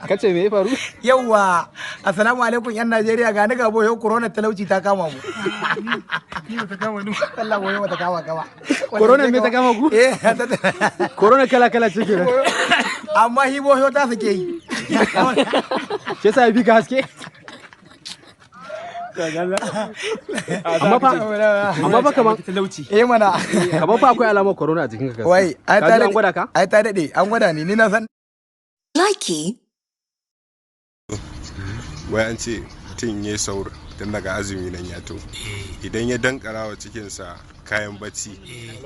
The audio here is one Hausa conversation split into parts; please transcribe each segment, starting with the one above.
Kace me ya faru? Yawwa, assalamu alaikum yan Najeriya, ga ni ga boyo corona talauci ta kama mu. Ni ta kama ni. Allah boyo ta kama kama. Corona me ta kama ku? Eh, corona kala kala ce kenan. Amma hi boyo ta sake yi. Shi yasa ya bi ka haske? Amma fa kaman talauci. Mana. Kaman fa akwai alamar corona a jikin ka. Wai, ai ta an gwada ka? Ai ta dade, an gwada ni na san. Likey. Wai an ce mutum ya saur tun daga azumi nan ya to. Idan ya dankara wa cikinsa kayan bacci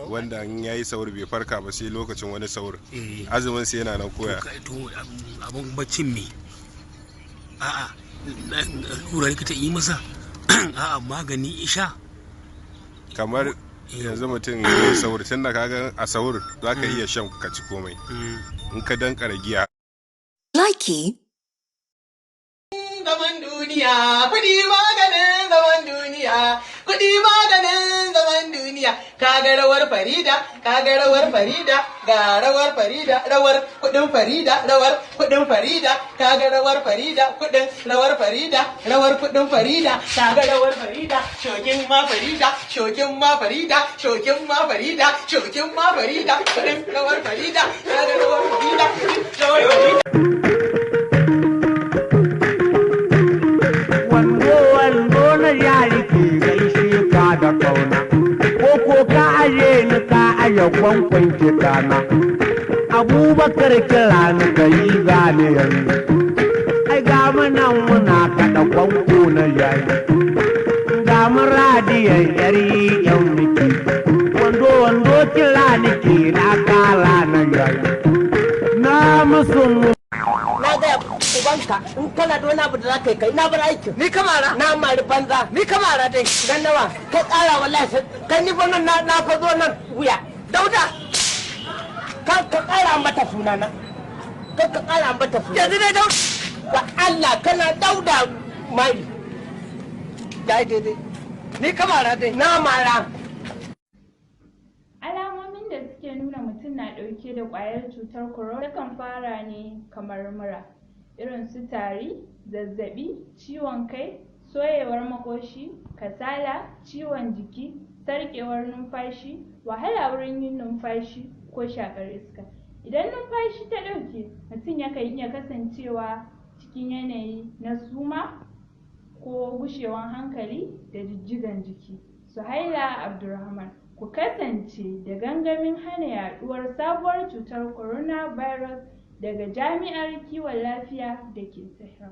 wanda in ya yi saur bai farka ba sai lokacin wani saur. Azumin sai yana nan koya. Abun baccin me? A'a, lura likita yi masa. A'a, magani isha. Kamar yanzu mutum ya yi saur tun da kaga a saur za ka iya shan ka ci komai. In ka dankara giya. Likey. Zaman duniya, kudi maganin zaman duniya, kudi maganin zaman duniya. Kaga rawar Farida, kaga rawar Farida, ga rawar Farida, rawar kudin Farida, rawar kudin Farida, kaga rawar Farida, kudin rawar Farida, rawar kudin Farida, kaga rawar Farida, shokin ma Farida, shokin ma Farida, shokin ma Farida, shokin ma Farida, kudin rawar Farida, kaga rawar Farida, rawar Farida. Da kauna ko ka aje ni ka aje kwankwan kitana Abubakar kira ni ka yi gane yanzu ai ga nan muna kada kwanko na yayi ga mun radiyan yari yan miki wando kira ni ke na kala na yayi na musu Na gaya ubanka in kana da wani abu da za ka yi kai na bar aikin. Ni kamara? Na mari banza. Ni kamara dai. Dan nawa? Kai ƙara wallahi kai ni fa nan na fa zo nan wuya. Dauda. Ka ƙara mata sunana. Ka ƙara mata sunana. Yanzu dai Dauda. Wa Allah kana Dauda mai. Dai. Ni kamara dai. Na mara. Alamomin da suke nuna mutum na ɗauke da ƙwayar cutar corona kan fara ne kamar mura, irin su tari, zazzaɓi, ciwon kai, soyewar makoshi, kasala, ciwon jiki, sarƙewar numfashi, wahala wurin yin numfashi ko shaƙar iska. Idan numfashi ta ɗauke, mutum yakan iya kasancewa cikin yanayi na suma ko gushewan hankali da jijjigan jiki. Suhaila Abdulrahman. Ku kasance da gangamin hana yaduwar sabuwar cutar coronavirus daga Jami'ar Kiwon Lafiya da ke Tehran.